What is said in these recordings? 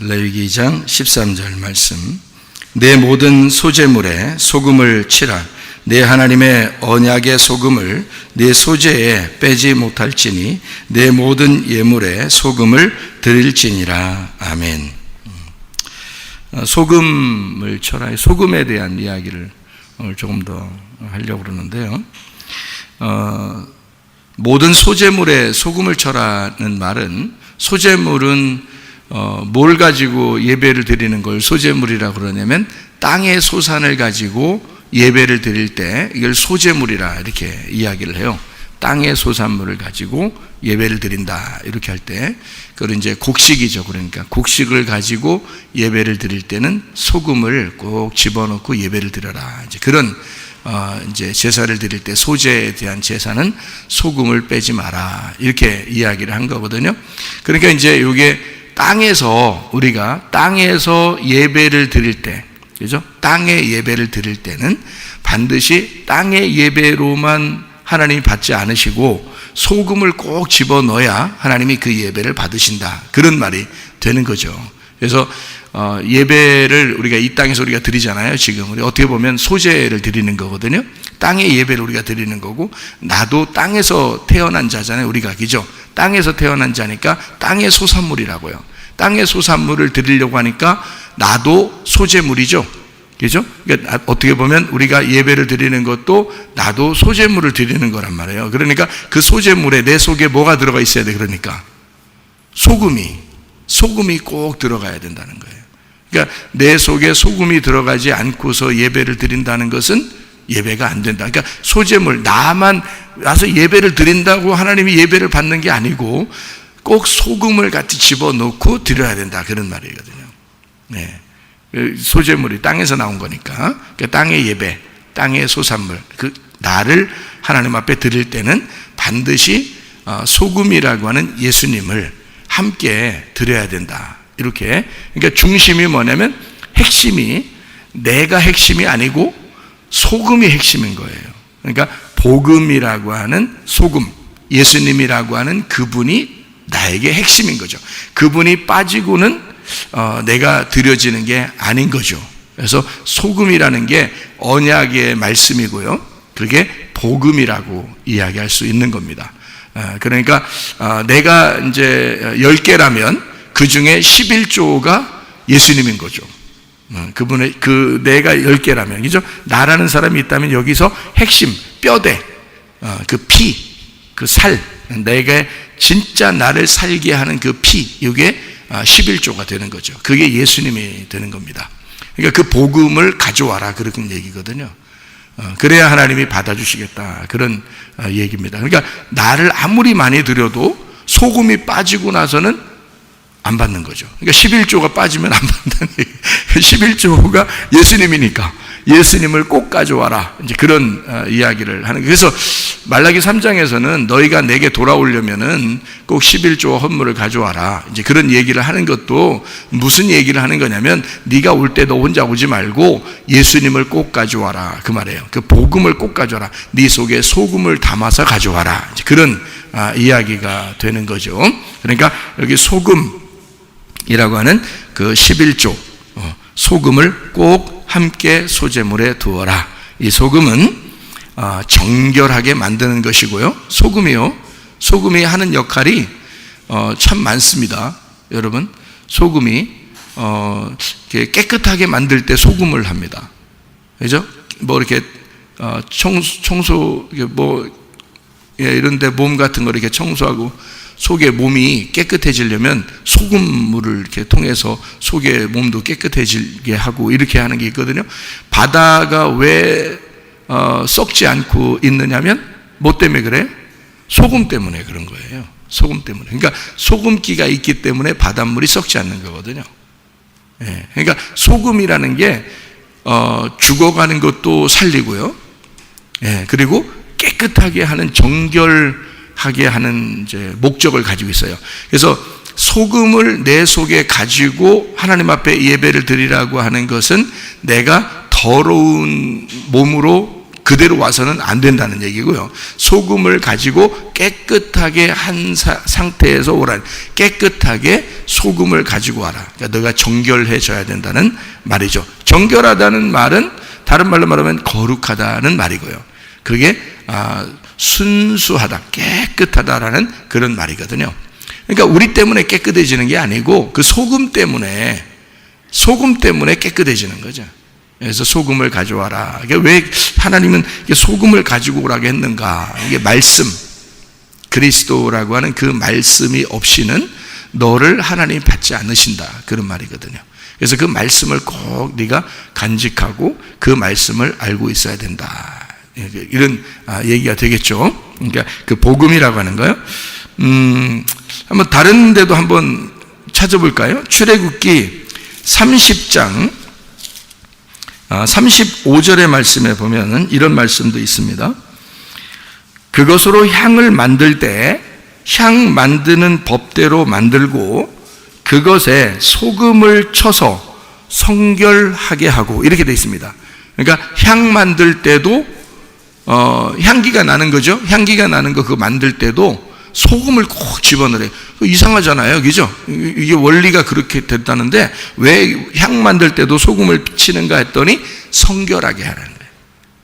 레위기 2장 13절 말씀. 내 모든 소제물에 소금을 치라. 내 하나님의 언약의 소금을 내 소제에 빼지 못할지니 내 모든 예물에 소금을 드릴지니라. 아멘. 소금을 쳐라. 소금에 대한 이야기를 오늘 조금 더 하려고 그러는데요. 모든 소제물에 소금을 쳐라는 말은, 소제물은 뭘 가지고 예배를 드리는 걸 소제물이라고 그러냐면 땅의 소산을 가지고 예배를 드릴 때 이걸 소제물이라 이렇게 이야기를 해요. 땅의 소산물을 가지고 예배를 드린다 이렇게 할 때, 그걸 이제 곡식이죠. 그러니까 곡식을 가지고 예배를 드릴 때는 소금을 꼭 집어넣고 예배를 드려라. 이제 그런 이제 제사를 드릴 때 소제에 대한 제사는 소금을 빼지 마라 이렇게 이야기를 한 거거든요. 그러니까 이제 이게 우리가 땅에서 예배를 드릴 때, 그죠? 땅의 예배를 드릴 때는 반드시 땅의 예배로만 하나님이 받지 않으시고 소금을 꼭 집어넣어야 하나님이 그 예배를 받으신다, 그런 말이 되는 거죠. 그래서 예배를 우리가 이 땅에서 우리가 드리잖아요. 지금 우리 어떻게 보면 소제를 드리는 거거든요. 땅의 예배를 우리가 드리는 거고, 나도 땅에서 태어난 자잖아요. 우리가, 그죠? 땅에서 태어난 자니까 땅의 소산물이라고요. 땅의 소산물을 드리려고 하니까 나도 소제물이죠. 그죠? 그러니까 어떻게 보면 우리가 예배를 드리는 것도 나도 소제물을 드리는 거란 말이에요. 그러니까 그 소제물에 내 속에 뭐가 들어가 있어야 돼? 그러니까 소금이 꼭 들어가야 된다는 거예요. 그러니까 내 속에 소금이 들어가지 않고서 예배를 드린다는 것은 예배가 안 된다. 그러니까 소제물, 나만 와서 예배를 드린다고 하나님이 예배를 받는 게 아니고 꼭 소금을 같이 집어넣고 드려야 된다, 그런 말이거든요. 네. 소제물이 땅에서 나온 거니까. 그러니까 땅의 예배, 땅의 소산물, 나를 하나님 앞에 드릴 때는 반드시 소금이라고 하는 예수님을 함께 드려야 된다, 이렇게. 그러니까 중심이 뭐냐면, 핵심이 내가 핵심이 아니고 소금이 핵심인 거예요. 그러니까 복음이라고 하는 소금, 예수님이라고 하는 그분이 나에게 핵심인 거죠. 그분이 빠지고는 내가 드려지는 게 아닌 거죠. 그래서 소금이라는 게 언약의 말씀이고요, 그게 복음이라고 이야기할 수 있는 겁니다. 그러니까 내가 이제 10개라면 그 중에 11조가 예수님인 거죠. 그분의 내가 10개라면, 그죠? 나라는 사람이 있다면 여기서 핵심, 뼈대, 그 피, 그 살, 내가 진짜 나를 살게 하는 그 피, 이게 11조가 되는 거죠. 그게 예수님이 되는 겁니다. 그러니까 그 복음을 가져와라, 그런 얘기거든요. 그래야 하나님이 받아주시겠다, 그런 얘기입니다. 그러니까 나를 아무리 많이 드려도 소금이 빠지고 나서는 안 받는 거죠. 그러니까 11조가 빠지면 안 받는다는 얘기. 11조가 예수님이니까 예수님을 꼭 가져와라, 이제 그런 이야기를 하는 거예요. 그래서 말라기 3장에서는 너희가 내게 돌아오려면은 꼭 11조 헌물을 가져와라, 이제 그런 얘기를 하는 것도 무슨 얘기를 하는 거냐면, 네가 올 때 너 혼자 오지 말고 예수님을 꼭 가져와라, 그 말이에요. 그 복음을 꼭 가져와라, 네 속에 소금을 담아서 가져와라, 이제 그런 이야기가 되는 거죠. 그러니까 여기 소금이라고 하는 그 11조 소금을 꼭 함께 소제물에 두어라. 이 소금은 정결하게 만드는 것이고요. 소금이 하는 역할이 참 많습니다. 여러분, 소금이 깨끗하게 만들 때 소금을 합니다. 그죠? 뭐 이렇게 청소 이런데 몸 같은 거 이렇게 청소하고 속에 몸이 깨끗해지려면 소금물을 이렇게 통해서 속에 몸도 깨끗해지게 하고 이렇게 하는 게 있거든요. 바다가 왜 썩지 않고 있느냐면 뭐 때문에 그래? 소금 때문에 그런 거예요. 소금 때문에. 그러니까 소금기가 있기 때문에 바닷물이 썩지 않는 거거든요. 예. 그러니까 소금이라는 게 죽어가는 것도 살리고요. 예. 그리고 깨끗하게 하는, 정결하게 하는 이제 목적을 가지고 있어요. 그래서 소금을 내 속에 가지고 하나님 앞에 예배를 드리라고 하는 것은 내가 더러운 몸으로 그대로 와서는 안 된다는 얘기고요. 소금을 가지고 깨끗하게 한 상태에서 오라, 깨끗하게 소금을 가지고 와라. 그러니까 너가 정결해져야 된다는 말이죠. 정결하다는 말은 다른 말로 말하면 거룩하다는 말이고요. 그게 순수하다, 깨끗하다라는 그런 말이거든요. 그러니까 우리 때문에 깨끗해지는 게 아니고 그 소금 때문에 깨끗해지는 거죠. 그래서 소금을 가져와라. 왜 하나님은 소금을 가지고 오라고 했는가? 이게 말씀, 그리스도라고 하는 그 말씀이 없이는 너를 하나님이 받지 않으신다, 그런 말이거든요. 그래서 그 말씀을 꼭 네가 간직하고 그 말씀을 알고 있어야 된다, 이런 얘기가 되겠죠. 그러니까 그 복음이라고 하는 거요. 한번 다른 데도 한번 찾아볼까요? 출애굽기 30장 35절의 말씀에 보면은 이런 말씀도 있습니다. 그것으로 향을 만들 때 향 만드는 법대로 만들고 그것에 소금을 쳐서 성결하게 하고, 이렇게 되어 있습니다. 그러니까 향 만들 때도 향기가 나는 거죠. 향기가 나는 거 그거 만들 때도 소금을 꼭 집어넣어요. 이상하잖아요, 그죠? 이게 원리가 그렇게 됐다는데 왜 향 만들 때도 소금을 치는가 했더니 성결하게 하라는 거예요.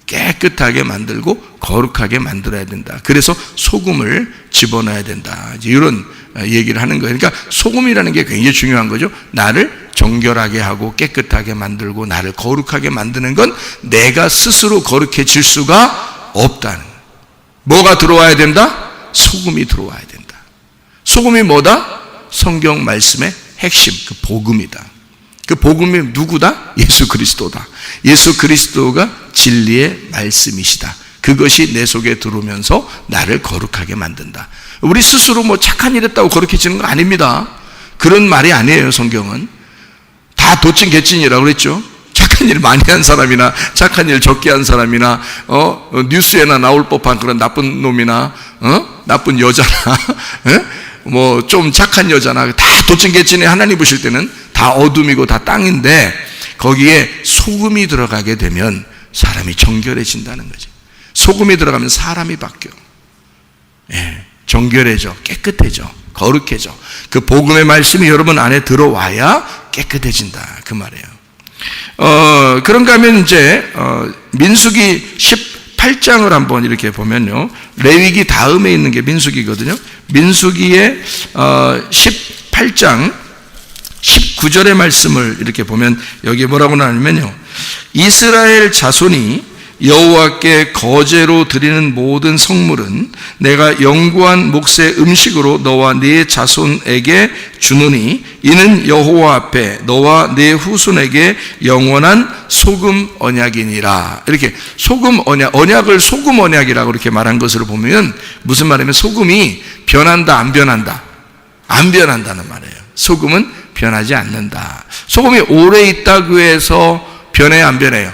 깨끗하게 만들고 거룩하게 만들어야 된다. 그래서 소금을 집어넣어야 된다, 이런 얘기를 하는 거예요. 그러니까 소금이라는 게 굉장히 중요한 거죠. 나를 정결하게 하고 깨끗하게 만들고 나를 거룩하게 만드는 건 내가 스스로 거룩해질 수가 없다는 거예요. 뭐가 들어와야 된다? 소금이 들어와야 된다. 소금이 뭐다? 성경 말씀의 핵심, 그 복음이다. 그 복음이 누구다? 예수 그리스도다. 예수 그리스도가 진리의 말씀이시다. 그것이 내 속에 들어오면서 나를 거룩하게 만든다. 우리 스스로 뭐 착한 일 했다고 거룩해지는 건 아닙니다. 그런 말이 아니에요. 성경은 다 도찐 개찐이라고 그랬죠. 착한 일 많이 한 사람이나 착한 일 적게 한 사람이나 뉴스에나 나올 법한 그런 나쁜 놈이나 나쁜 여자나 뭐 좀 착한 여자나 다 도찐개찐에 하나님 보실 때는 다 어둠이고 다 땅인데 거기에 소금이 들어가게 되면 사람이 정결해진다는 거죠. 소금이 들어가면 사람이 바뀌어. 정결해져, 깨끗해져, 거룩해져. 그 복음의 말씀이 여러분 안에 들어와야 깨끗해진다, 그 말이에요. 그런가 하면 이제 민수기 18장을 한번 이렇게 보면요, 레위기 다음에 있는 게 민수기거든요. 민수기의 18장 19절의 말씀을 이렇게 보면 여기 뭐라고 나오냐면요, 이스라엘 자손이 여호와께 거제로 드리는 모든 성물은 내가 영구한 몫의 음식으로 너와 네 자손에게 주노니 이는 여호와 앞에 너와 네 후손에게 영원한 소금 언약이니라. 이렇게 소금 언약을 소금 언약이라고 이렇게 말한 것으로 보면 무슨 말이냐면 소금이 변한다, 안 변한다? 안 변한다는 말이에요. 소금은 변하지 않는다. 소금이 오래 있다고 해서 변해요, 안 변해요?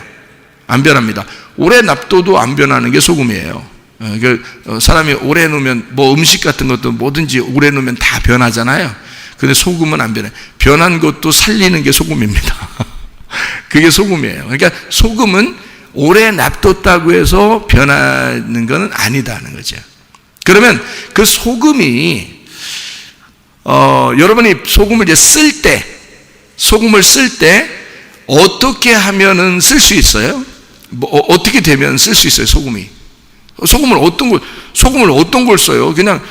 안 변합니다. 오래 납둬도 안 변하는 게 소금이에요. 사람이 오래 놓으면 뭐 음식 같은 것도 뭐든지 오래 놓으면 다 변하잖아요. 근데 소금은 안 변해요. 변한 것도 살리는 게 소금입니다. 그게 소금이에요. 그러니까 소금은 오래 납뒀다고 해서 변하는 것은 아니다는 거죠. 그러면 그 소금이 여러분이 소금을 이제 소금을 쓸 때 어떻게 하면은 쓸 수 있어요? 어떻게 되면 쓸 수 있어요? 소금을 어떤 걸 써요? 그냥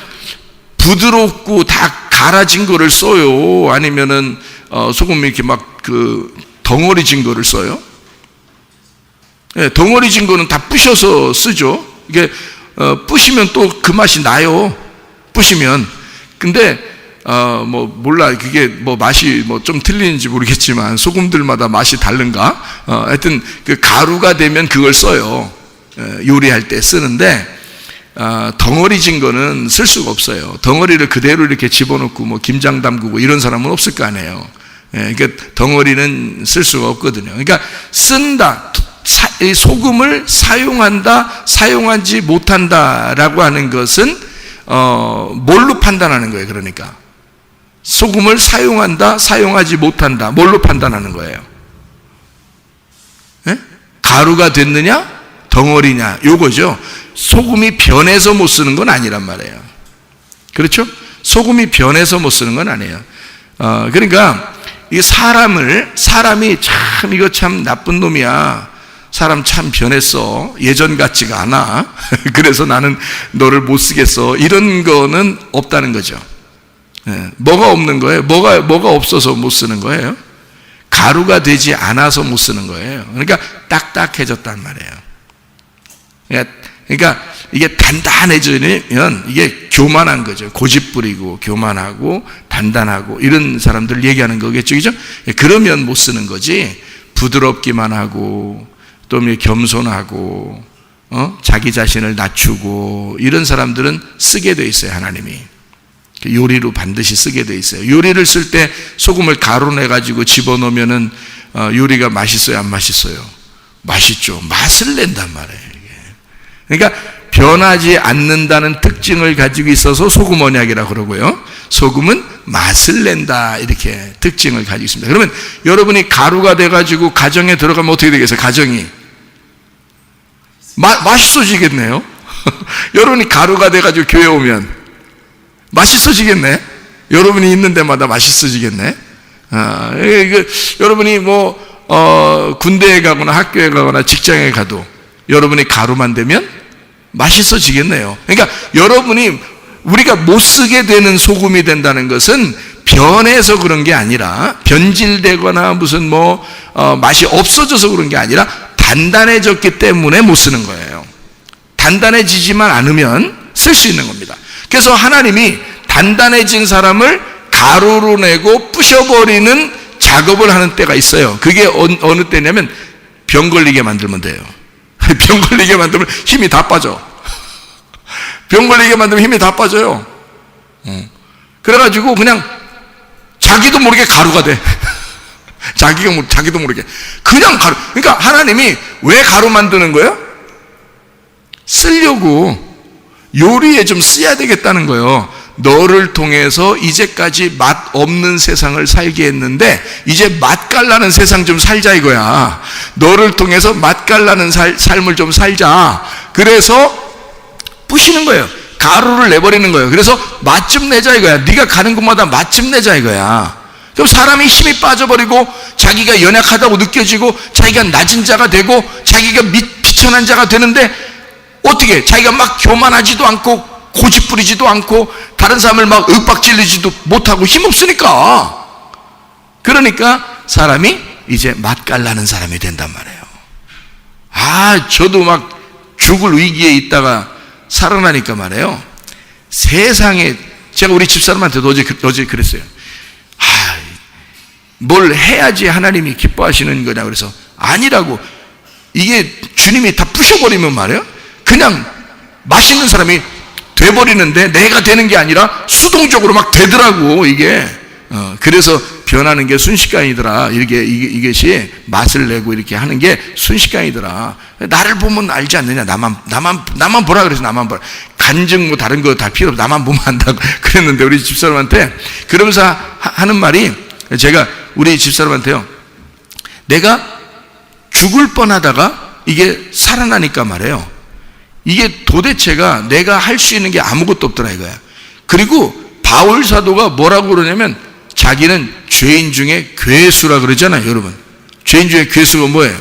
부드럽고 다 갈아진 거를 써요? 아니면은 소금이 이렇게 막 그 덩어리진 거를 써요? 네, 덩어리진 거는 다 부셔서 쓰죠. 이게 부시면 또 그 맛이 나요. 부시면. 근데 뭐 몰라, 그게 뭐 맛이 뭐 좀 틀리는지 모르겠지만 소금들마다 맛이 다른가? 하여튼 그 가루가 되면 그걸 써요. 요리할 때 쓰는데 덩어리진 거는 쓸 수가 없어요. 덩어리를 그대로 이렇게 집어넣고 뭐 김장 담그고 이런 사람은 없을 거 아니에요. 그러니까 뭘로는 쓸 수가 없거든요. 그러니까 쓴다, 소금을 사용한다, 사용하지 못한다라고 하는 것은 뭘로 판단하는 거예요? 그러니까 소금을 사용한다, 사용하지 못한다, 뭘로 판단하는 거예요? 네? 가루가 됐느냐, 덩어리냐, 요거죠. 소금이 변해서 못 쓰는 건 아니란 말이에요. 그렇죠? 소금이 변해서 못 쓰는 건 아니에요. 그러니까 이 사람이 참 이거 참 나쁜 놈이야. 사람 참 변했어. 예전 같지가 않아. 그래서 나는 너를 못 쓰겠어. 이런 거는 없다는 거죠. 뭐가 없는 거예요? 뭐가 없어서 못 쓰는 거예요? 가루가 되지 않아서 못 쓰는 거예요. 그러니까 딱딱해졌단 말이에요. 그러니까 이게 단단해지면 이게 교만한 거죠. 고집부리고 교만하고 단단하고 이런 사람들 얘기하는 거겠죠. 그죠? 그러면 못 쓰는 거지. 부드럽기만 하고 또 겸손하고 자기 자신을 낮추고 이런 사람들은 쓰게 돼 있어요. 하나님이 요리로 반드시 쓰게 돼 있어요. 요리를 쓸 때 소금을 가루내 가지고 집어넣으면은 요리가 맛있어요, 안 맛있어요? 맛있죠. 맛을 낸단 말이에요. 그러니까 변하지 않는다는 특징을 가지고 있어서 소금 언약이라고 그러고요. 소금은 맛을 낸다 이렇게 특징을 가지고 있습니다. 그러면 여러분이 가루가 돼가지고 가정에 들어가면 어떻게 되겠어요? 가정이 맛있어지겠네요. 여러분이 가루가 돼가지고 교회 오면 맛있어지겠네. 여러분이 있는 데마다 맛있어지겠네. 여러분이 군대에 가거나 학교에 가거나 직장에 가도 여러분이 가루만 되면 맛있어지겠네요. 그러니까 우리가 못 쓰게 되는 소금이 된다는 것은 변해서 그런 게 아니라 변질되거나 무슨 맛이 없어져서 그런 게 아니라 단단해졌기 때문에 못 쓰는 거예요. 단단해지지만 않으면 쓸 수 있는 겁니다. 그래서 하나님이 단단해진 사람을 가루로 내고 부셔버리는 작업을 하는 때가 있어요. 그게 어느 때냐면 병 걸리게 만들면 돼요. 병 걸리게 만들면 힘이 다 빠져. 병 걸리게 만들면 힘이 다 빠져요. 그래가지고 그냥 자기도 모르게 가루가 돼. 자기도 모르게. 그냥 가루. 그러니까 하나님이 왜 가루 만드는 거예요? 쓰려고. 요리에 좀 쓰야 되겠다는 거예요. 너를 통해서 이제까지 맛 없는 세상을 살게 했는데 이제 맛깔나는 세상 좀 살자 이거야. 너를 통해서 맛깔나는 삶을 좀 살자. 그래서 부시는 거예요. 가루를 내버리는 거예요. 그래서 맛 좀 내자 이거야. 네가 가는 곳마다 맛 좀 내자 이거야. 그럼 사람이 힘이 빠져버리고 자기가 연약하다고 느껴지고 자기가 낮은 자가 되고 자기가 비천한 자가 되는데 어떻게 자기가 막 교만하지도 않고 고집 부리지도 않고 다른 사람을 막 윽박질리지도 못하고 힘없으니까. 그러니까 사람이 이제 맛깔나는 사람이 된단 말이에요. 저도 막 죽을 위기에 있다가 살아나니까 말이에요. 세상에 제가 우리 집사람한테도 어제 그랬어요. 뭘 해야지 하나님이 기뻐하시는 거냐 그래서 아니라고. 이게 주님이 다 부셔버리면 말이에요. 그냥 맛있는 사람이 돼버리는데 내가 되는 게 아니라 수동적으로 막 되더라고 이게. 그래서 변하는 게 순식간이더라. 이것이 맛을 내고 이렇게 하는 게 순식간이더라. 나를 보면 알지 않느냐. 나만 보라 그래서 나만 보라. 간증 다른 거 다 필요 없어. 나만 보면 안다고 그랬는데 우리 집사람한테 그러면서 하는 말이 제가 우리 집사람한테요. 내가 죽을 뻔하다가 이게 살아나니까 말이에요. 이게 도대체가 내가 할 수 있는 게 아무것도 없더라 이거야. 그리고 바울 사도가 뭐라고 그러냐면 자기는 죄인 중에 괴수라 그러잖아요. 여러분 죄인 중에 괴수가 뭐예요?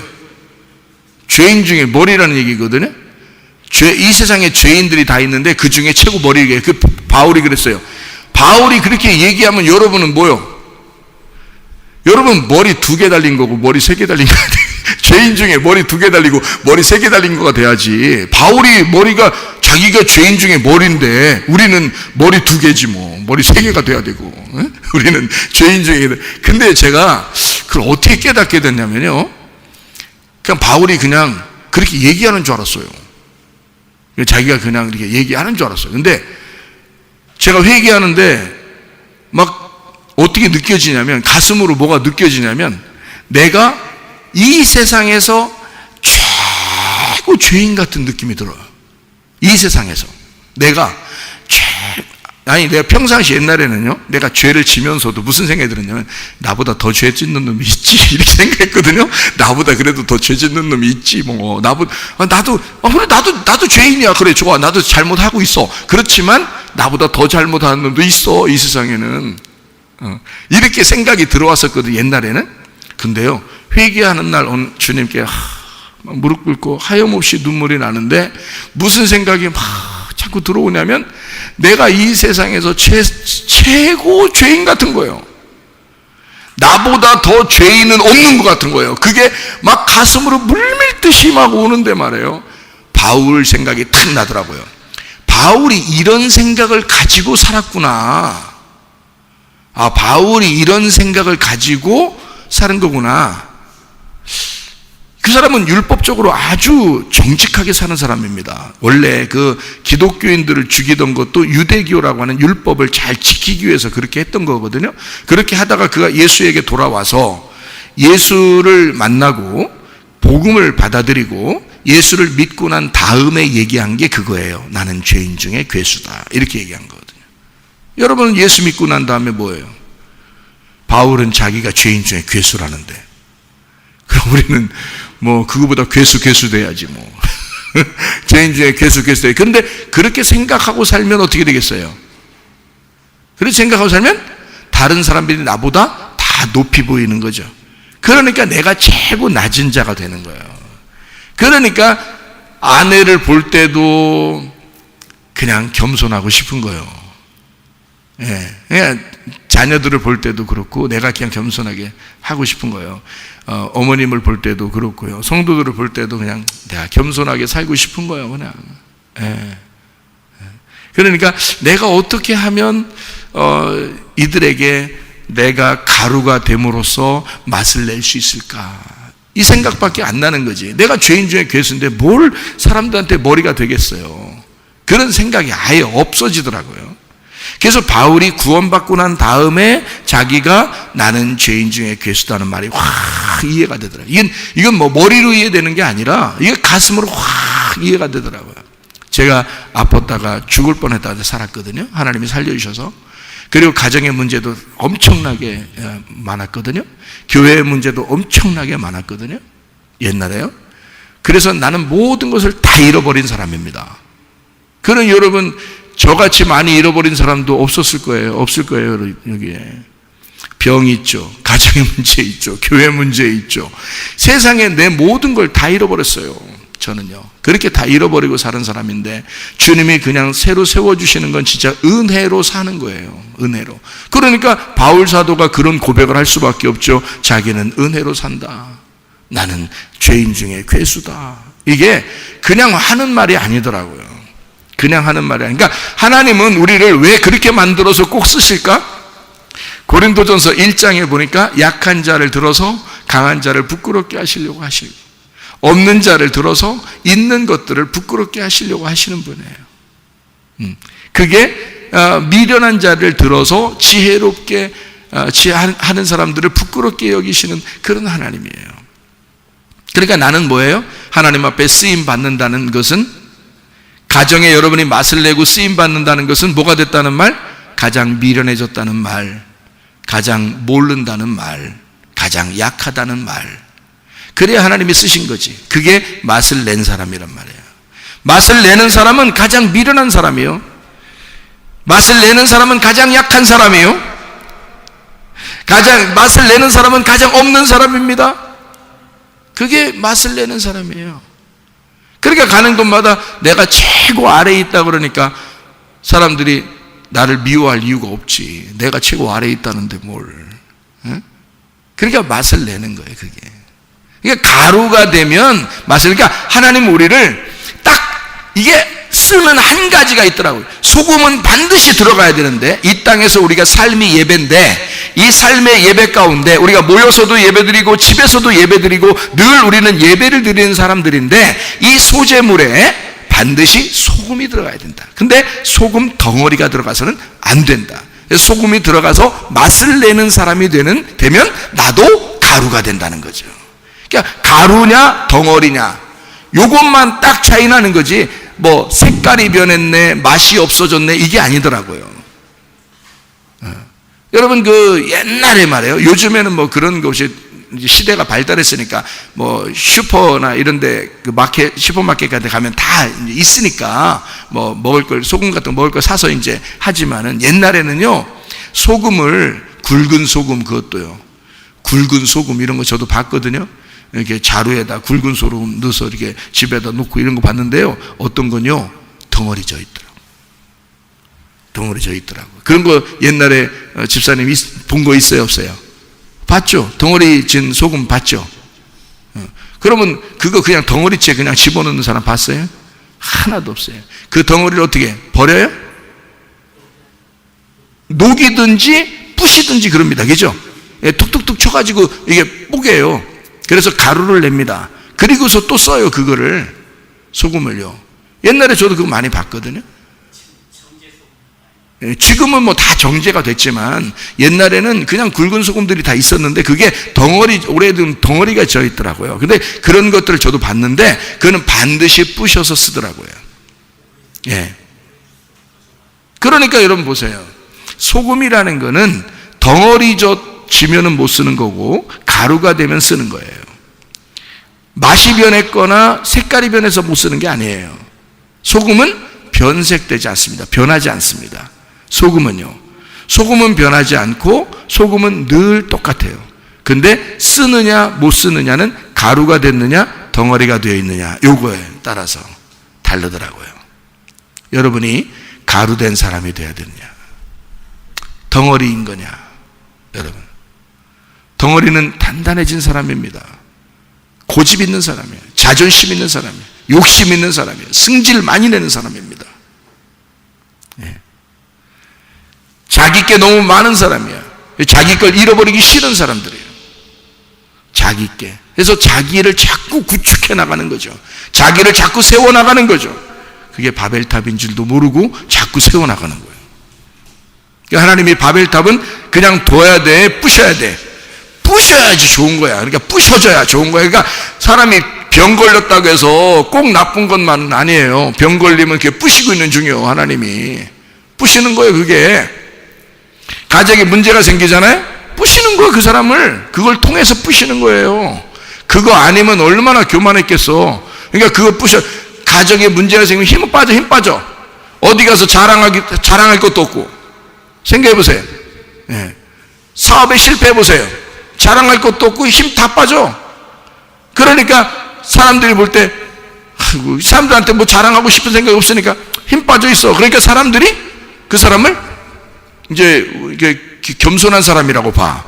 죄인 중에 머리라는 얘기거든요. 이 세상에 죄인들이 다 있는데 그 중에 최고 머리게. 그 바울이 그랬어요. 바울이 그렇게 얘기하면 여러분은 뭐요? 여러분 머리 2개 달린 거고 머리 3개 달린 거 죄인 중에 머리 2개 달리고 머리 3개 달린 거가 돼야지. 바울이 머리가 자기가 죄인 중에 머리인데 우리는 머리 2개지 뭐. 머리 3개가 돼야 되고. 우리는 죄인 중에. 근데 제가 그걸 어떻게 깨닫게 됐냐면요. 그냥 바울이 그냥 그렇게 얘기하는 줄 알았어요. 자기가 그냥 이렇게 얘기하는 줄 알았어요. 근데 제가 회개하는데 막 어떻게 느껴지냐면 가슴으로 뭐가 느껴지냐면 내가 이 세상에서 최고 죄인 같은 느낌이 들어요. 이 세상에서 내가 내가 평상시 옛날에는요 내가 죄를 지면서도 무슨 생각이 들었냐면 나보다 더 죄 짓는 놈이 있지 이렇게 생각했거든요. 나보다 그래도 더 죄 짓는 놈이 있지 뭐. 그래 나도 죄인이야. 그래 좋아. 나도 잘못하고 있어. 그렇지만 나보다 더 잘못하는 놈도 있어 이 세상에는. 이렇게 생각이 들어왔었거든요, 옛날에는. 근데요, 회개하는 날 주님께 막 무릎 꿇고 하염없이 눈물이 나는데 무슨 생각이 막 자꾸 들어오냐면 내가 이 세상에서 최고 죄인 같은 거예요. 나보다 더 죄인은 없는 것 같은 거예요. 그게 막 가슴으로 물밀듯이 막 오는데 말이에요. 바울 생각이 탁 나더라고요. 바울이 이런 생각을 가지고 살았구나. 바울이 이런 생각을 가지고 사는 거구나. 그 사람은 율법적으로 아주 정직하게 사는 사람입니다. 원래 그 기독교인들을 죽이던 것도 유대교라고 하는 율법을 잘 지키기 위해서 그렇게 했던 거거든요. 그렇게 하다가 그가 예수에게 돌아와서 예수를 만나고 복음을 받아들이고 예수를 믿고 난 다음에 얘기한 게 그거예요. 나는 죄인 중에 괴수다. 이렇게 얘기한 거거든요. 여러분은 예수 믿고 난 다음에 뭐예요? 바울은 자기가 죄인 중에 괴수라는데, 그럼 우리는 뭐 그거보다 괴수 돼야지 뭐. 죄인 중에 괴수 돼야지. 그런데 그렇게 생각하고 살면 어떻게 되겠어요? 그렇게 생각하고 살면 다른 사람들이 나보다 다 높이 보이는 거죠. 그러니까 내가 최고 낮은 자가 되는 거예요. 그러니까 아내를 볼 때도 그냥 겸손하고 싶은 거예요. 그냥 자녀들을 볼 때도 그렇고 내가 그냥 겸손하게 하고 싶은 거예요. 어머님을 볼 때도 그렇고요. 성도들을 볼 때도 그냥 내가 겸손하게 살고 싶은 거예요. 그냥. 그러니까 내가 어떻게 하면 이들에게 내가 가루가 됨으로써 맛을 낼 수 있을까? 이 생각밖에 안 나는 거지. 내가 죄인 중에 괴수인데 뭘 사람들한테 머리가 되겠어요. 그런 생각이 아예 없어지더라고요. 그래서 바울이 구원받고 난 다음에 자기가 나는 죄인 중에 괴수다는 말이 확 이해가 되더라고요. 이건 뭐 머리로 이해되는 게 아니라 이게 가슴으로 확 이해가 되더라고요. 제가 아팠다가 죽을 뻔했다가 살았거든요. 하나님이 살려주셔서. 그리고 가정의 문제도 엄청나게 많았거든요. 교회의 문제도 엄청나게 많았거든요. 옛날에요. 그래서 나는 모든 것을 다 잃어버린 사람입니다. 그런 여러분 저같이 많이 잃어버린 사람도 없을 거예요, 여기에. 병이 있죠. 가정의 문제 있죠. 교회 문제 있죠. 세상에 내 모든 걸 다 잃어버렸어요. 저는요. 그렇게 다 잃어버리고 사는 사람인데 주님이 그냥 새로 세워주시는 건 진짜 은혜로 사는 거예요. 은혜로. 그러니까 바울 사도가 그런 고백을 할 수밖에 없죠. 자기는 은혜로 산다. 나는 죄인 중에 괴수다. 이게 그냥 하는 말이 아니더라고요. 그냥 하는 말이 아니라. 그러니까 하나님은 우리를 왜 그렇게 만들어서 꼭 쓰실까? 고린도전서 1장에 보니까 약한 자를 들어서 강한 자를 부끄럽게 하시려고 하시고, 없는 자를 들어서 있는 것들을 부끄럽게 하시려고 하시는 분이에요. 그게 미련한 자를 들어서 지혜롭게 하는 사람들을 부끄럽게 여기시는 그런 하나님이에요. 그러니까 나는 뭐예요? 하나님 앞에 쓰임 받는다는 것은, 가정에 여러분이 맛을 내고 쓰임 받는다는 것은 뭐가 됐다는 말? 가장 미련해졌다는 말, 가장 모른다는 말, 가장 약하다는 말. 그래야 하나님이 쓰신 거지. 그게 맛을 낸 사람이란 말이에요. 맛을 내는 사람은 가장 미련한 사람이요. 맛을 내는 사람은 가장 약한 사람이요. 맛을 내는 사람은 가장 없는 사람입니다. 그게 맛을 내는 사람이에요. 그러니까 가는 곳마다 내가 최고 아래에 있다 그러니까 사람들이 나를 미워할 이유가 없지. 내가 최고 아래에 있다는데 뭘. 그러니까 맛을 내는 거예요, 그게. 그러니까 가루가 되면 맛을, 그러니까 하나님 우리를 딱 이게 쓰는 한 가지가 있더라고요. 소금은 반드시 들어가야 되는데, 이 땅에서 우리가 삶이 예배인데, 이 삶의 예배 가운데 우리가 모여서도 예배드리고 집에서도 예배드리고 늘 우리는 예배를 드리는 사람들인데, 이 소재물에 반드시 소금이 들어가야 된다. 근데 소금 덩어리가 들어가서는 안 된다. 소금이 들어가서 맛을 내는 사람이 되면 나도 가루가 된다는 거죠. 그러니까 가루냐 덩어리냐 요것만 딱 차이 나는 거지, 뭐 색깔이 변했네, 맛이 없어졌네, 이게 아니더라고요. 여러분 그 옛날에 말이에요. 요즘에는 뭐 그런 것이 시대가 발달했으니까 뭐 슈퍼나 이런데 그 마켓, 슈퍼마켓 같은 데 가면 다 있으니까 뭐 먹을 걸, 소금 같은 거 먹을 걸 사서 이제 하지만은, 옛날에는요 소금을 굵은 소금 그것도요. 굵은 소금 이런 거 저도 봤거든요. 이렇게 자루에다 굵은 소금 넣어서 이렇게 집에다 놓고 이런 거 봤는데요. 어떤 건요, 덩어리져 있더라고요. 덩어리져 있더라고요. 그런 거 옛날에 집사님이 본 거 있어요, 없어요? 봤죠? 덩어리진 소금 봤죠? 그러면 그거 그냥 덩어리째 그냥 집어넣는 사람 봤어요? 하나도 없어요. 그 덩어리를 어떻게 버려요? 녹이든지 부시든지 그럽니다. 그죠? 툭툭툭 쳐가지고 이게 뽀개요. 그래서 가루를 냅니다. 그리고서 또 써요, 그거를. 소금을요. 옛날에 저도 그거 많이 봤거든요. 지금은 뭐 다 정제가 됐지만 옛날에는 그냥 굵은 소금들이 다 있었는데 그게 오래된 덩어리가 져 있더라고요. 근데 그런 것들을 저도 봤는데 그거는 반드시 부셔서 쓰더라고요. 예. 그러니까 여러분 보세요. 소금이라는 거는 덩어리지면은 못 쓰는 거고 가루가 되면 쓰는 거예요. 맛이 변했거나 색깔이 변해서 못 쓰는 게 아니에요. 소금은 변색되지 않습니다. 변하지 않습니다. 소금은 변하지 않고 소금은 늘 똑같아요. 근데 쓰느냐 못 쓰느냐는 가루가 됐느냐 덩어리가 되어 있느냐 요거에 따라서 다르더라고요. 여러분이 가루된 사람이 되어야 되느냐 덩어리인 거냐. 여러분, 덩어리는 단단해진 사람입니다. 고집 있는 사람이에요. 자존심 있는 사람이에요. 욕심 있는 사람이에요. 승질 많이 내는 사람입니다. 예. 자기 게 너무 많은 사람이야. 자기 걸 잃어버리기 싫은 사람들이에요. 자기 게. 그래서 자기를 자꾸 구축해 나가는 거죠. 자기를 자꾸 세워나가는 거죠. 그게 바벨탑인 줄도 모르고 자꾸 세워나가는 거예요. 그러니까 하나님이 바벨탑은 그냥 둬야 돼, 부셔야 돼. 부셔야지 좋은 거야. 그러니까 부셔져야 좋은 거야. 그러니까 사람이 병 걸렸다고 해서 꼭 나쁜 것만은 아니에요. 병 걸리면 그게 부시고 있는 중이에요. 하나님이 부시는 거예요. 그게 가정에 문제가 생기잖아요. 부시는 거예요. 그 사람을 그걸 통해서 부시는 거예요. 그거 아니면 얼마나 교만했겠어. 그러니까 그거 부셔. 가정에 문제가 생기면 힘 빠져. 어디 가서 자랑할 것도 없고. 생각해 보세요. 예. 사업에 실패해 보세요. 자랑할 것도 없고 힘 다 빠져. 그러니까 사람들이 볼 때 사람들한테 뭐 자랑하고 싶은 생각이 없으니까 힘 빠져 있어. 그러니까 사람들이 그 사람을 이제 겸손한 사람이라고 봐.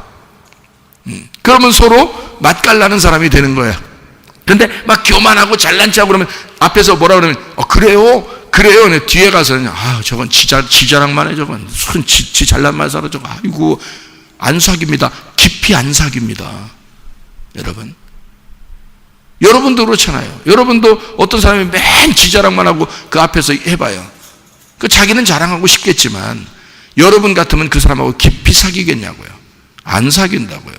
그러면 서로 맛깔나는 사람이 되는 거야. 근데 막 교만하고 잘난 척하고 그러면 앞에서 뭐라 그러면 그래요? 뒤에 가서는 저건 지 자랑만 해. 저건 지 잘난 말 살아. 저거 아이고 안 사깁니다. 깊이 안 사깁니다. 여러분도 그렇잖아요. 여러분도 어떤 사람이 맨 지 자랑만 하고 그 앞에서 해봐요. 그 자기는 자랑하고 싶겠지만 여러분 같으면 그 사람하고 깊이 사귀겠냐고요. 안 사귄다고요.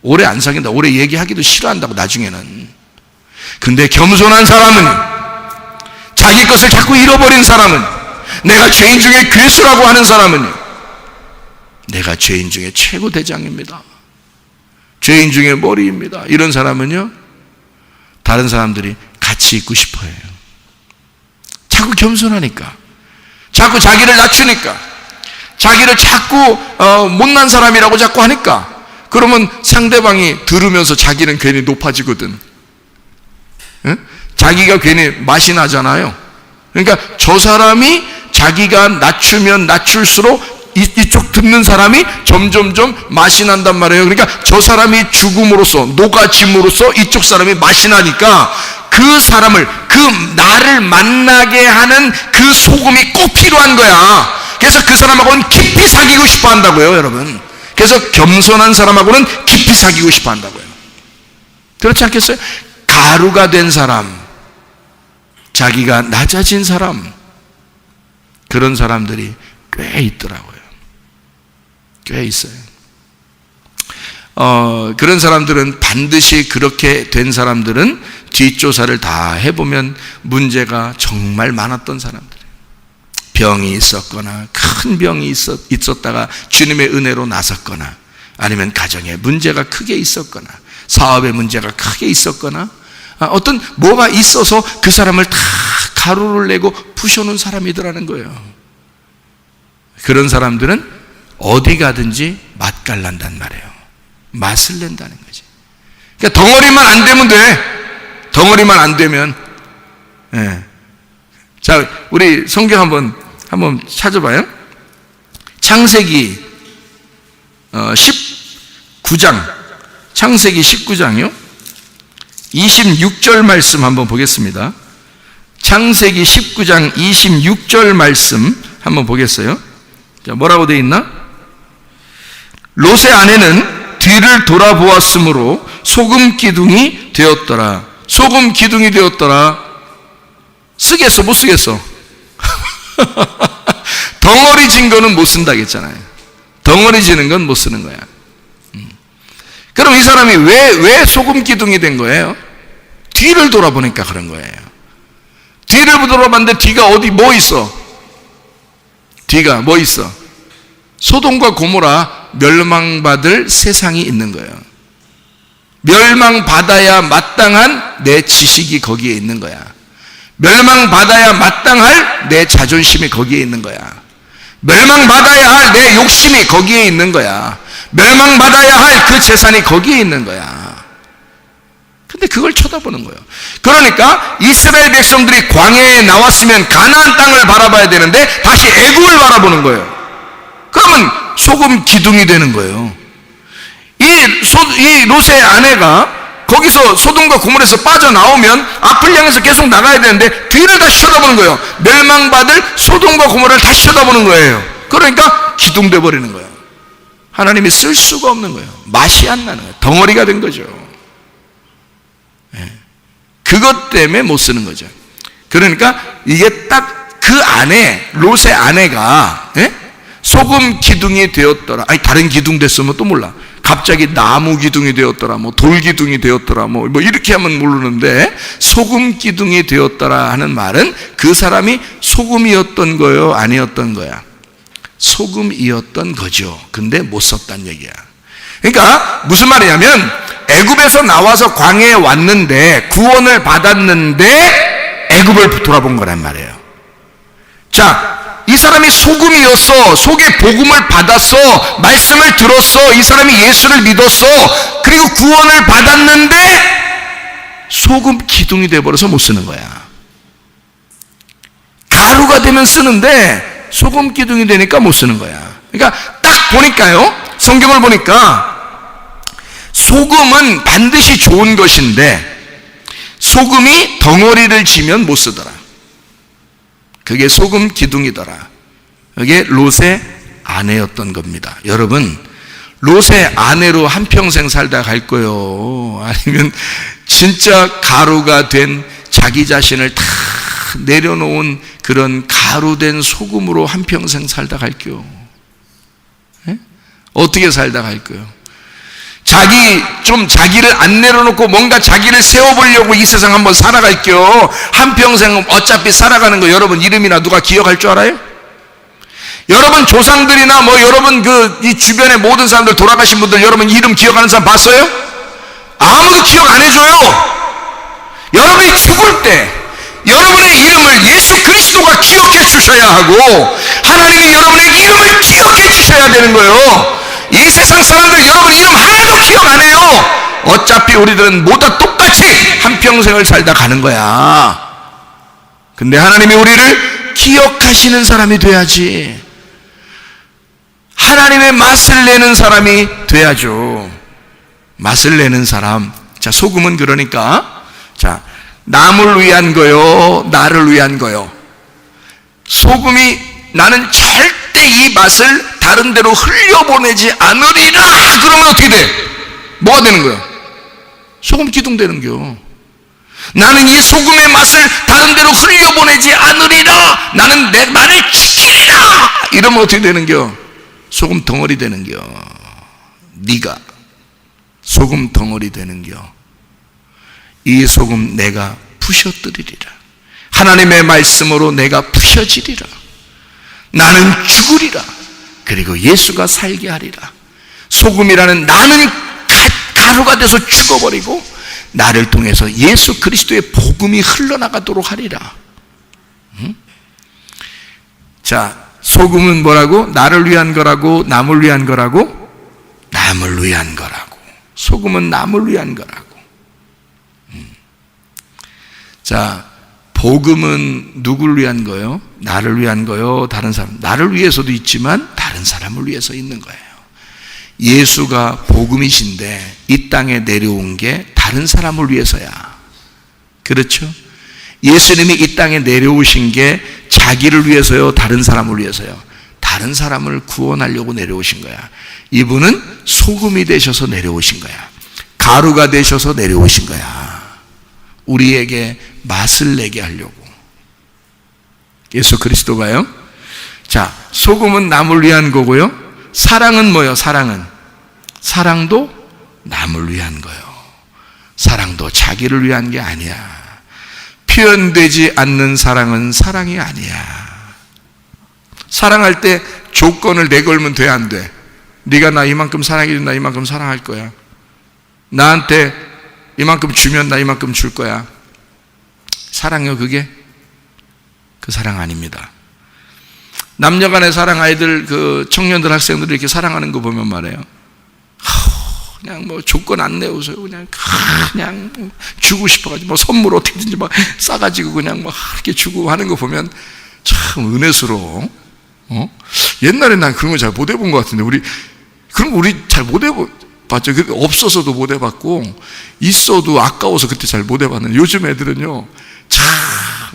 오래 안 사귄다. 오래 얘기하기도 싫어한다고 나중에는. 근데 겸손한 사람은 자기 것을 자꾸 잃어버린 사람은 내가 죄인 중에 괴수라고 하는 사람은요. 내가 죄인 중에 최고 대장입니다. 죄인 중에 머리입니다. 이런 사람은요. 다른 사람들이 같이 있고 싶어 해요. 자꾸 겸손하니까. 자꾸 자기를 낮추니까. 자기를 자꾸 못난 사람이라고 자꾸 하니까. 그러면 상대방이 들으면서 자기는 괜히 높아지거든. 응? 자기가 괜히 맛이 나잖아요. 그러니까 저 사람이 자기가 낮추면 낮출수록 이쪽 듣는 사람이 점점점 맛이 난단 말이에요. 그러니까 저 사람이 죽음으로써 녹아짐으로써 이쪽 사람이 맛이 나니까 그 사람을 나를 만나게 하는 그 소금이 꼭 필요한 거야. 그래서 그 사람하고는 깊이 사귀고 싶어 한다고요, 여러분. 그래서 겸손한 사람하고는 깊이 사귀고 싶어 한다고요. 그렇지 않겠어요? 가루가 된 사람, 자기가 낮아진 사람, 그런 사람들이 꽤 있더라고요. 꽤 있어요. 그런 사람들은 반드시 그렇게 된 사람들은 뒷조사를 다 해보면 문제가 정말 많았던 사람들이에요. 병이 있었거나 큰 병이 있었다가 주님의 은혜로 나섰거나 아니면 가정에 문제가 크게 있었거나 사업에 문제가 크게 있었거나 어떤 뭐가 있어서 그 사람을 다 가루를 내고 부셔놓은 사람이더라는 거예요. 그런 사람들은 어디 가든지 맛깔난단 말이에요. 맛을 낸다는 거지. 그러니까 덩어리만 안 되면 돼. 덩어리만 안 되면. 예. 자, 우리 성경 한번 찾아봐요. 창세기 19장, 창세기 19장이요. 26절 말씀 한번 보겠습니다. 창세기 19장 26절 말씀 한번 보겠어요. 자, 뭐라고 되어 있나? 롯의 아내는 뒤를 돌아보았으므로 소금 기둥이 되었더라. 소금 기둥이 되었더라. 쓰겠어, 못 쓰겠어? 덩어리 진 거는 못 쓴다겠잖아요. 덩어리 지는 건 못 쓰는 거야. 그럼 이 사람이 왜 소금 기둥이 된 거예요? 뒤를 돌아보니까 그런 거예요. 뒤를 돌아봤는데 뒤가 어디 뭐 있어? 뒤가 뭐 있어? 소돔과 고모라 멸망받을 세상이 있는 거예요. 멸망받아야 마땅한 내 지식이 거기에 있는 거야. 멸망받아야 마땅할 내 자존심이 거기에 있는 거야. 멸망받아야 할 내 욕심이 거기에 있는 거야. 멸망받아야 할 그 재산이 거기에 있는 거야. 근데 그걸 쳐다보는 거예요. 그러니까 이스라엘 백성들이 광야에 나왔으면 가나안 땅을 바라봐야 되는데 다시 애굽을 바라보는 거예요. 그러면 소금 기둥이 되는 거예요. 이 롯의 아내가 거기서 소돔과 고모라에서 빠져나오면 앞을 향해서 계속 나가야 되는데 뒤를 다시 쳐다보는 거예요. 멸망받을 소돔과 고모라를 다시 쳐다보는 거예요. 그러니까 기둥돼 버리는 거예요. 하나님이 쓸 수가 없는 거예요. 맛이 안 나는 거예요. 덩어리가 된 거죠. 그것 때문에 못 쓰는 거죠. 그러니까 이게 딱 그 안에 롯의 아내가 소금 기둥이 되었더라. 아니 다른 기둥 됐으면 또 몰라. 갑자기 나무 기둥이 되었더라, 뭐 돌 기둥이 되었더라, 뭐 이렇게 하면 모르는데 소금 기둥이 되었더라 하는 말은 그 사람이 소금이었던 거요, 아니었던 거야? 소금이었던 거죠. 근데 못 썼단 얘기야. 그러니까 무슨 말이냐면 애굽에서 나와서 광야에 왔는데 구원을 받았는데 애굽을 돌아본 거란 말이에요. 자, 이 사람이 소금이었어. 속에 복음을 받았어. 말씀을 들었어. 이 사람이 예수를 믿었어. 그리고 구원을 받았는데 소금 기둥이 돼버려서 못 쓰는 거야. 가루가 되면 쓰는데 소금 기둥이 되니까 못 쓰는 거야. 그러니까 딱 보니까요, 성경을 보니까 소금은 반드시 좋은 것인데 소금이 덩어리를 지면 못 쓰더라. 그게 소금 기둥이더라. 그게 롯의 아내였던 겁니다. 여러분, 롯의 아내로 한평생 살다 갈 거요, 아니면 진짜 가루가 된 자기 자신을 다 내려놓은 그런 가루된 소금으로 한평생 살다 갈게요? 어떻게 살다 갈까요? 자기를 안 내려놓고 뭔가 자기를 세워보려고 이 세상 한번 살아갈게요. 한평생 어차피 살아가는 거 여러분 이름이나 누가 기억할 줄 알아요? 여러분 조상들이나 뭐 여러분 이 주변의 모든 사람들 돌아가신 분들 여러분 이름 기억하는 사람 봤어요? 아무도 기억 안 해줘요. 여러분이 죽을 때 여러분의 이름을 예수 그리스도가 기억해 주셔야 하고 하나님이 여러분의 이름을 기억해 주셔야 되는 거예요. 이 세상 사람들 여러분 이름 하나도 기억 안 해요. 어차피 우리들은 모두 똑같이 한평생을 살다 가는 거야. 근데 하나님이 우리를 기억하시는 사람이 돼야지. 하나님의 맛을 내는 사람이 돼야죠. 맛을 내는 사람. 자, 소금은 그러니까 자, 남을 위한 거요, 나를 위한 거요. 소금이 나는 절대 이 맛을 다른 데로 흘려보내지 않으리라. 그러면 어떻게 돼? 뭐가 되는 거야? 소금 기둥 되는 겨. 나는 이 소금의 맛을 다른 데로 흘려보내지 않으리라. 나는 내 나를 지키리라. 이러면 어떻게 되는 겨? 소금 덩어리 되는 겨. 네가 소금 덩어리 되는 겨. 이 소금 내가 부셔뜨리리라. 하나님의 말씀으로 내가 부셔지리라. 나는 죽으리라. 그리고 예수가 살게 하리라. 소금이라는 나는 가루가 돼서 죽어버리고 나를 통해서 예수 그리스도의 복음이 흘러나가도록 하리라. 자, 소금은 뭐라고? 나를 위한 거라고? 남을 위한 거라고? 남을 위한 거라고. 소금은 남을 위한 거라고. 자, 복음은 누구를 위한 거요? 나를 위한 거요? 다른 사람? 나를 위해서도 있지만 다른 사람을 위해서 있는 거예요. 예수가 복음이신데 이 땅에 내려온 게 다른 사람을 위해서야. 그렇죠? 예수님이 이 땅에 내려오신 게 자기를 위해서요? 다른 사람을 위해서요? 다른 사람을 구원하려고 내려오신 거야. 이분은 소금이 되셔서 내려오신 거야. 가루가 되셔서 내려오신 거야. 우리에게 맛을 내게 하려고. 예수 그리스도가요. 자, 소금은 남을 위한 거고요. 사랑은 뭐예요? 사랑도 남을 위한 거예요. 사랑도 자기를 위한 게 아니야. 표현되지 않는 사랑은 사랑이 아니야. 사랑할 때 조건을 내걸면 돼, 안 돼? 네가 나 이만큼 사랑해주면 나 이만큼 사랑할 거야. 나한테 이만큼 주면 나 이만큼 줄 거야. 사랑이요, 그게? 그 사랑 아닙니다. 남녀간의 사랑, 아이들, 그 청년들, 학생들 이렇게 사랑하는 거 보면 말이에요. 그냥 뭐 조건 안 내오세요. 그냥 뭐 주고 싶어가지고 뭐 선물 어떻게든지 막 싸가지고 그냥 막 이렇게 주고 하는 거 보면 참 은혜스러워. 옛날에 난 그런 거 잘 못 해본 것 같은데 그런 거 우리 잘 못 해봤죠. 없어서도 못 해봤고 있어도 아까워서 그때 잘 못 해봤는데 요즘 애들은요 참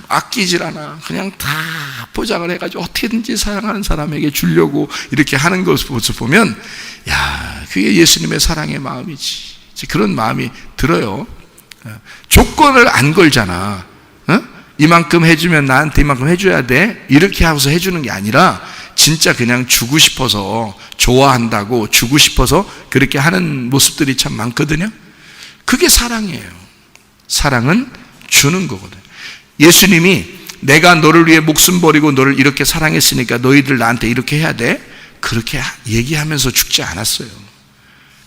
아끼질 않아. 그냥 다 포장을 해가지고 어떻게든지 사랑하는 사람에게 주려고 이렇게 하는 것을 보면 야, 그게 예수님의 사랑의 마음이지. 그런 마음이 들어요. 조건을 안 걸잖아. 이만큼 해주면 나한테 이만큼 해줘야 돼. 이렇게 하고서 해주는 게 아니라 진짜 그냥 주고 싶어서 좋아한다고 주고 싶어서 그렇게 하는 모습들이 참 많거든요. 그게 사랑이에요. 사랑은 주는 거거든. 예수님이 내가 너를 위해 목숨 버리고 너를 이렇게 사랑했으니까 너희들 나한테 이렇게 해야 돼. 그렇게 얘기하면서 죽지 않았어요.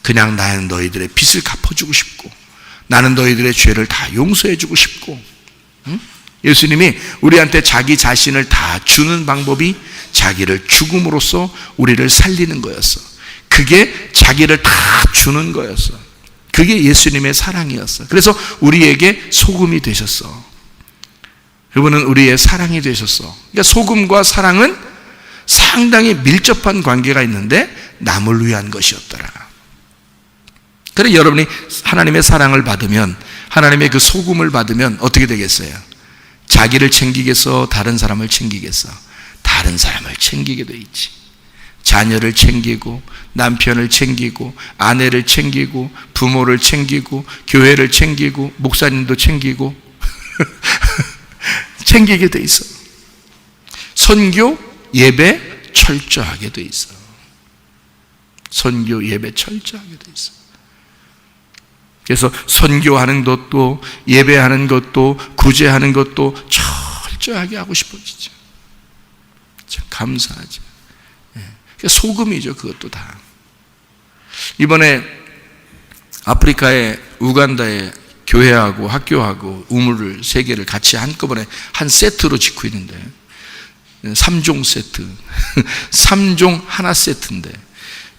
그냥 나는 너희들의 빚을 갚아주고 싶고 나는 너희들의 죄를 다 용서해주고 싶고. 예수님이 우리한테 자기 자신을 다 주는 방법이 자기를 죽음으로써 우리를 살리는 거였어. 그게 자기를 다 주는 거였어. 그게 예수님의 사랑이었어. 그래서 우리에게 소금이 되셨어. 그분은 우리의 사랑이 되셨어. 그러니까 소금과 사랑은 상당히 밀접한 관계가 있는데 남을 위한 것이었더라. 그래 여러분이 하나님의 사랑을 받으면 하나님의 그 소금을 받으면 어떻게 되겠어요? 자기를 챙기겠어? 다른 사람을 챙기겠어? 다른 사람을 챙기게 돼 있지. 자녀를 챙기고 남편을 챙기고 아내를 챙기고 부모를 챙기고 교회를 챙기고 목사님도 챙기고 챙기게 돼 있어. 선교, 예배 철저하게 돼 있어. 선교, 예배 철저하게 돼 있어. 그래서 선교하는 것도 예배하는 것도 구제하는 것도 철저하게 하고 싶어지죠. 참 감사하죠. 소금이죠. 그것도 다. 이번에 아프리카의 우간다에 교회하고 학교하고 우물을 3개를 같이 한꺼번에 한 세트로 짓고 있는데 3종 세트 3종 하나 세트인데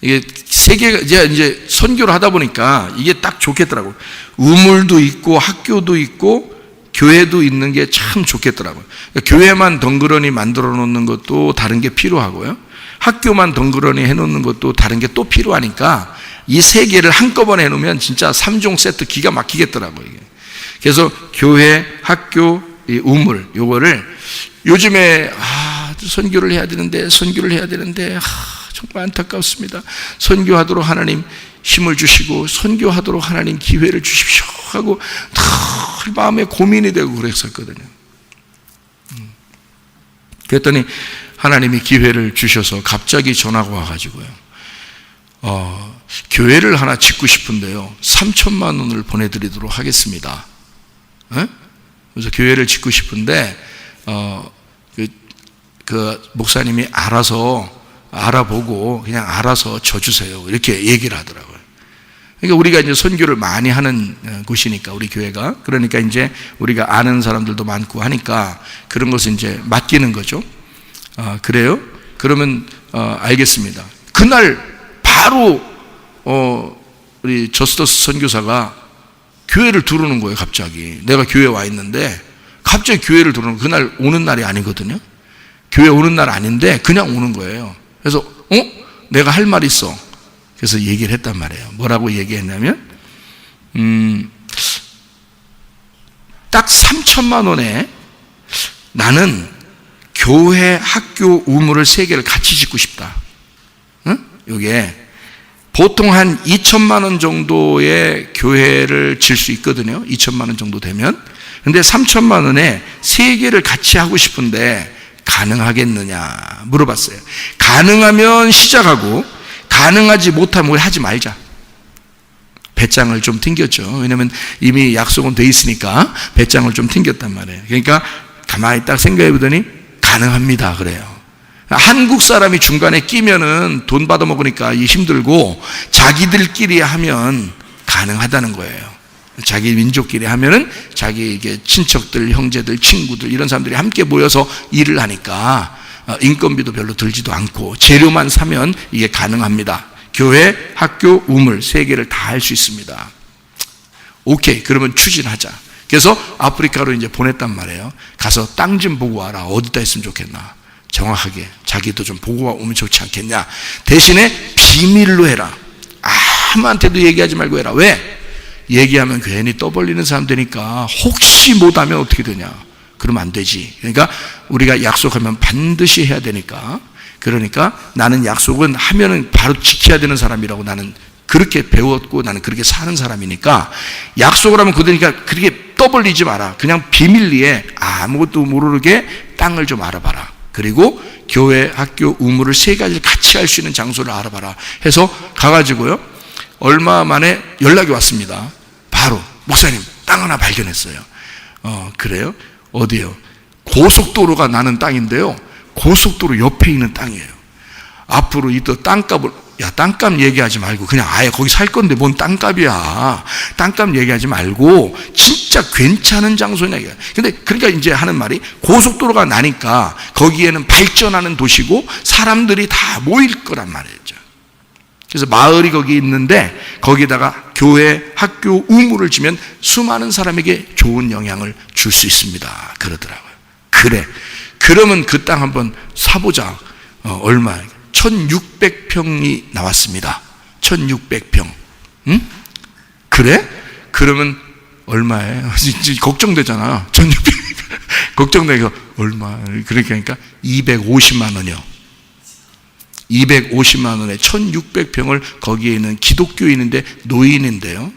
이게 3개가 이제 선교를 하다 보니까 이게 딱 좋겠더라고요. 우물도 있고 학교도 있고 교회도 있는 게 참 좋겠더라고요. 그러니까 교회만 덩그러니 만들어 놓는 것도 다른 게 필요하고요. 학교만 덩그러니 해놓는 것도 다른 게 또 필요하니까 이 3개를 한꺼번에 해놓으면 진짜 3종 세트 기가 막히겠더라고요. 이게. 그래서 교회, 학교, 이 우물 요거를 요즘에 선교를 해야 되는데 정말 안타깝습니다. 선교하도록 하나님 힘을 주시고 선교하도록 하나님 기회를 주십시오 하고 늘 마음에 고민이 되고 그랬었거든요. 그랬더니 하나님이 기회를 주셔서 갑자기 전화가 와가지고요. 교회를 하나 짓고 싶은데요. 3천만 원을 보내드리도록 하겠습니다. 그래서 교회를 짓고 싶은데 그 목사님이 알아보고 그냥 알아서 줘주세요. 이렇게 얘기를 하더라고요. 그러니까 우리가 이제 선교를 많이 하는 곳이니까 우리 교회가 그러니까 이제 우리가 아는 사람들도 많고 하니까 그런 것을 이제 맡기는 거죠. 그래요? 그러면 알겠습니다. 그날 바로 우리 저스터스 선교사가 교회를 들어오는 거예요. 갑자기 내가 교회에 와 있는데 갑자기 교회를 들어오는, 그날 오는 날이 아니거든요. 교회 오는 날 아닌데 그냥 오는 거예요. 그래서 내가 할 말이 있어. 그래서 얘기를 했단 말이에요. 뭐라고 얘기했냐면 딱 3천만 원에 나는 교회, 학교, 우물을 3개를 같이 짓고 싶다. 응? 이게 보통 한 2천만 원 정도의 교회를 질 수 있거든요. 2천만 원 정도 되면. 근데 3천만 원에 3개를 같이 하고 싶은데 가능하겠느냐 물어봤어요. 가능하면 시작하고 가능하지 못하면 우리 하지 말자. 배짱을 좀 튕겼죠. 왜냐면 이미 약속은 돼 있으니까 배짱을 좀 튕겼단 말이에요. 그러니까 가만히 딱 생각해 보더니 가능합니다 그래요. 한국 사람이 중간에 끼면은 돈 받아 먹으니까 힘들고 자기들끼리 하면 가능하다는 거예요. 자기 민족끼리 하면은 자기 이게 친척들, 형제들, 친구들 이런 사람들이 함께 모여서 일을 하니까 인건비도 별로 들지도 않고 재료만 사면 이게 가능합니다. 교회, 학교, 우물 3개를 다 할 수 있습니다. 오케이, 그러면 추진하자. 그래서 아프리카로 이제 보냈단 말이에요. 가서 땅 좀 보고 와라. 어디다 했으면 좋겠나. 정확하게 자기도 좀 보고 오면 좋지 않겠냐. 대신에 비밀로 해라. 아무한테도 얘기하지 말고 해라. 왜? 얘기하면 괜히 떠벌리는 사람 되니까 혹시 못하면 어떻게 되냐. 그러면 안 되지. 그러니까 우리가 약속하면 반드시 해야 되니까. 그러니까 나는 약속은 하면은 바로 지켜야 되는 사람이라고 나는 그렇게 배웠고 나는 그렇게 사는 사람이니까 약속을 하면 그러니까 그렇게 떠벌리지 마라. 그냥 비밀리에 아무것도 모르게 땅을 좀 알아봐라. 그리고 교회, 학교, 우물을 3가지를 같이 할 수 있는 장소를 알아봐라 해서 가가지고요. 얼마 만에 연락이 왔습니다. 바로 목사님 땅 하나 발견했어요. 그래요? 어디요? 고속도로가 나는 땅인데요. 고속도로 옆에 있는 땅이에요. 앞으로 이 또 땅값을, 야, 땅값 얘기하지 말고 그냥 아예 거기 살 건데 뭔 땅값이야. 땅값 얘기하지 말고 진짜 괜찮은 장소냐. 근데 그러니까 이제 하는 말이 고속도로가 나니까 거기에는 발전하는 도시고 사람들이 다 모일 거란 말이죠. 그래서 마을이 거기 있는데 거기다가 교회, 학교, 우물을 지면 수많은 사람에게 좋은 영향을 줄 수 있습니다. 그러더라고요. 그래. 그러면 그 땅 한번 사보자. 얼마? 1600평이 나왔습니다. 1600평. 응? 그래? 그러면 얼마예요? 걱정되잖아. 1600. 걱정되니까 얼마? 그러니까 250만 원이요. 250만 원에 1600평을 거기에 있는 기독교인인데 노인인데요.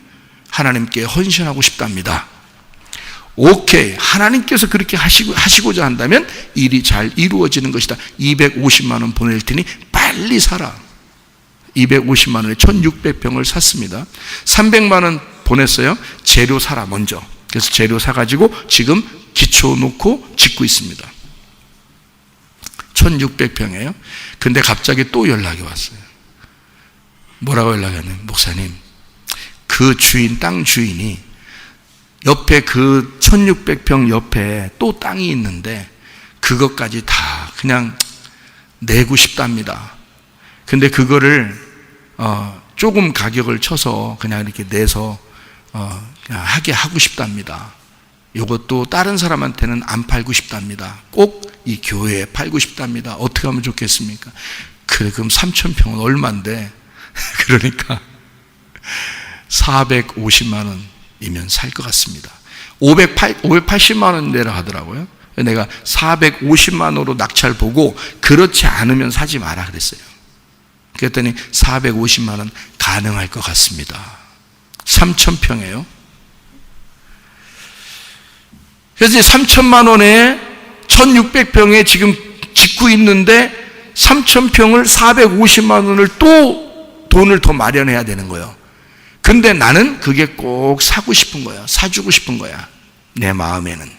하나님께 헌신하고 싶답니다. 오케이. 하나님께서 그렇게 하시고자 한다면 일이 잘 이루어지는 것이다. 250만 원 보낼 테니 빨리 사라. 250만 원에 1600평을 샀습니다. 300만 원 보냈어요. 재료 사라 먼저. 그래서 재료 사가지고 지금 기초 놓고 짓고 있습니다. 1600평이에요. 근데 갑자기 또 연락이 왔어요. 뭐라고 연락이 왔냐면 목사님, 그 주인, 땅 주인이 옆에 그 1600평 옆에 또 땅이 있는데 그것까지 다 그냥 내고 싶답니다. 근데 그거를 조금 가격을 쳐서 그냥 이렇게 내서 그냥 하게 하고 싶답니다. 이것도 다른 사람한테는 안 팔고 싶답니다. 꼭 이 교회에 팔고 싶답니다. 어떻게 하면 좋겠습니까? 그래, 그럼 3,000평은 얼마인데? 그러니까 450만 원이면 살 것 같습니다. 580만 원 내라 하더라고요. 내가 450만 원으로 낙찰 보고 그렇지 않으면 사지 마라 그랬어요. 그랬더니 450만 원 가능할 것 같습니다. 3,000평이에요. 그래서 3천만 원에 1,600평에 지금 짓고 있는데 3,000평을 450만 원을 또 돈을 더 마련해야 되는 거예요. 근데 나는 그게 꼭 사고 싶은 거야. 사주고 싶은 거야. 내 마음에는.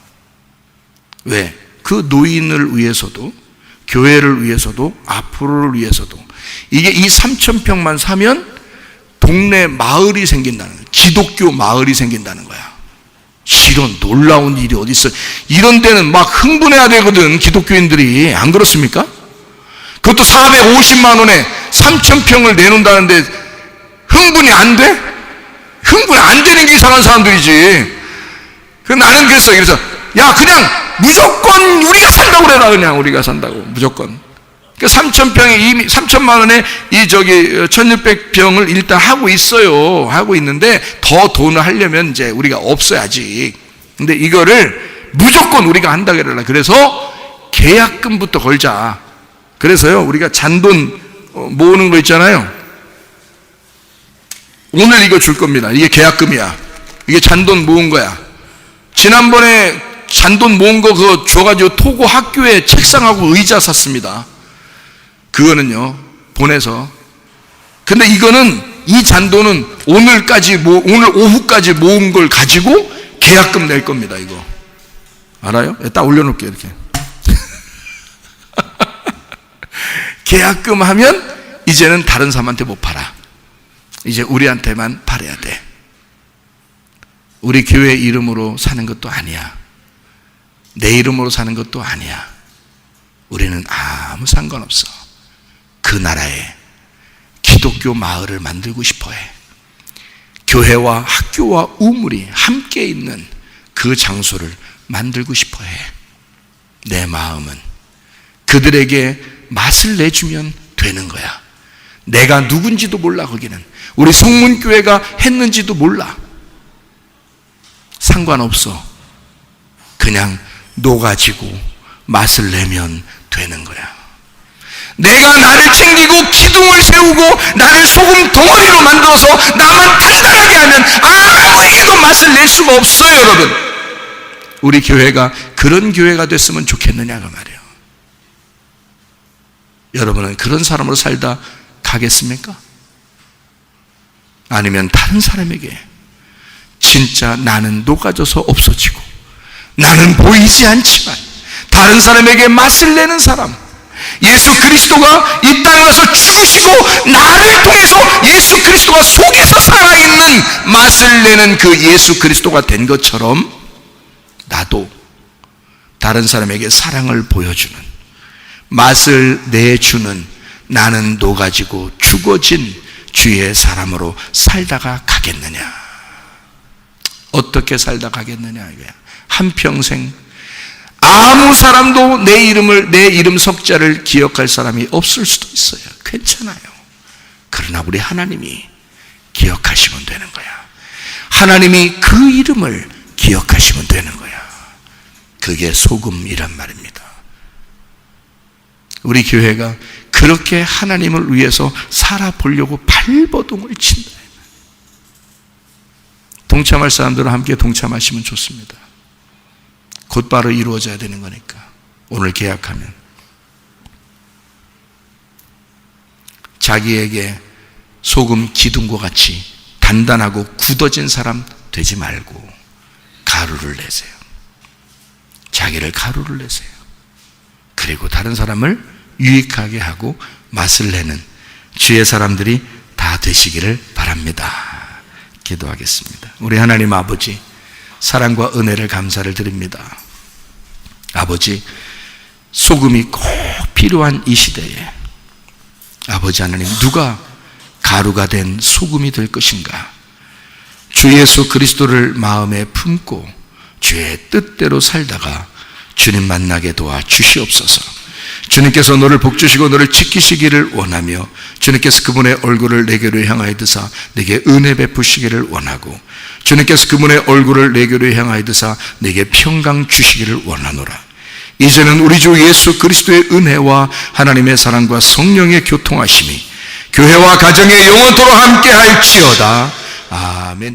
왜? 그 노인을 위해서도, 교회를 위해서도, 앞으로를 위해서도. 이게 이 3,000평만 사면 동네 마을이 생긴다는 거야. 기독교 마을이 생긴다는 거야. 이런 놀라운 일이 어디 있어? 이런 데는 막 흥분해야 되거든, 기독교인들이. 안 그렇습니까? 그 그것도 450만 원에 3,000평을 내놓는다는데 흥분이 안 돼? 흥분이 안 되는 게 이상한 사람들이지. 나는 그래서 야, 그냥 무조건 우리가 산다고 그래라. 그냥 우리가 산다고 무조건. 그러니까 3,000평에 이미 3,000만 원에 1,600평을 일단 하고 있어요. 하고 있는데 더 돈을 하려면 이제 우리가 없어야지. 근데 이거를 무조건 우리가 한다 그래라. 그래서 계약금부터 걸자. 그래서요, 우리가 잔돈 모으는 거 있잖아요. 오늘 이거 줄 겁니다. 이게 계약금이야. 이게 잔돈 모은 거야. 지난번에 잔돈 모은 거 그거 줘가지고 토고 학교에 책상하고 의자 샀습니다. 그거는요, 보내서. 근데 이거는, 이 잔돈은 오늘 오후까지 모은 걸 가지고 계약금 낼 겁니다, 이거. 알아요? 딱 올려놓을게요, 이렇게. 계약금 하면 이제는 다른 사람한테 못 팔아. 이제 우리한테만 팔아야 돼. 우리 교회 이름으로 사는 것도 아니야. 내 이름으로 사는 것도 아니야. 우리는 아무 상관없어. 그 나라에 기독교 마을을 만들고 싶어 해. 교회와 학교와 우물이 함께 있는 그 장소를 만들고 싶어 해. 내 마음은 그들에게 맛을 내주면 되는 거야. 내가 누군지도 몰라. 거기는 우리 성문교회가 했는지도 몰라. 상관없어. 그냥 녹아지고 맛을 내면 되는 거야. 내가 나를 챙기고 기둥을 세우고 나를 소금 덩어리로 만들어서 나만 단단하게 하면 아무에게도 맛을 낼 수가 없어요, 여러분. 우리 교회가 그런 교회가 됐으면 좋겠느냐가 말이에요. 여러분은 그런 사람으로 살다 가겠습니까? 아니면 다른 사람에게 진짜 나는 녹아져서 없어지고 나는 보이지 않지만 다른 사람에게 맛을 내는 사람, 예수 그리스도가 이 땅에 와서 죽으시고 나를 통해서 예수 그리스도가 속에서 살아있는 맛을 내는 그 예수 그리스도가 된 것처럼 나도 다른 사람에게 사랑을 보여주는, 맛을 내주는, 나는 녹아지고 죽어진 주의 사람으로 살다가 가겠느냐. 어떻게 살다 가겠느냐 이거야. 한평생 아무 사람도 내 이름 석자를 기억할 사람이 없을 수도 있어요. 괜찮아요. 그러나 우리 하나님이 기억하시면 되는 거야. 하나님이 그 이름을 기억하시면 되는 거야. 그게 소금이란 말입니다. 우리 교회가 그렇게 하나님을 위해서 살아보려고 발버둥을 친다. 동참할 사람들은 함께 동참하시면 좋습니다. 곧바로 이루어져야 되는 거니까. 오늘 계약하면 자기에게 소금 기둥과 같이 단단하고 굳어진 사람 되지 말고 가루를 내세요. 자기를 가루를 내세요. 그리고 다른 사람을 유익하게 하고 맛을 내는 주의 사람들이 다 되시기를 바랍니다. 기도하겠습니다. 우리 하나님 아버지, 사랑과 은혜를 감사를 드립니다. 아버지, 소금이 꼭 필요한 이 시대에 아버지 하나님, 누가 가루가 된 소금이 될 것인가? 주 예수 그리스도를 마음에 품고 주의 뜻대로 살다가 주님 만나게 도와 주시옵소서. 주님께서 너를 복주시고 너를 지키시기를 원하며 주님께서 그분의 얼굴을 내게로 향하여 드사 내게 은혜 베푸시기를 원하고 주님께서 그분의 얼굴을 내게로 향하여 드사 내게 평강 주시기를 원하노라. 이제는 우리 주 예수 그리스도의 은혜와 하나님의 사랑과 성령의 교통하심이 교회와 가정에 영원토록 함께 할지어다. 아멘.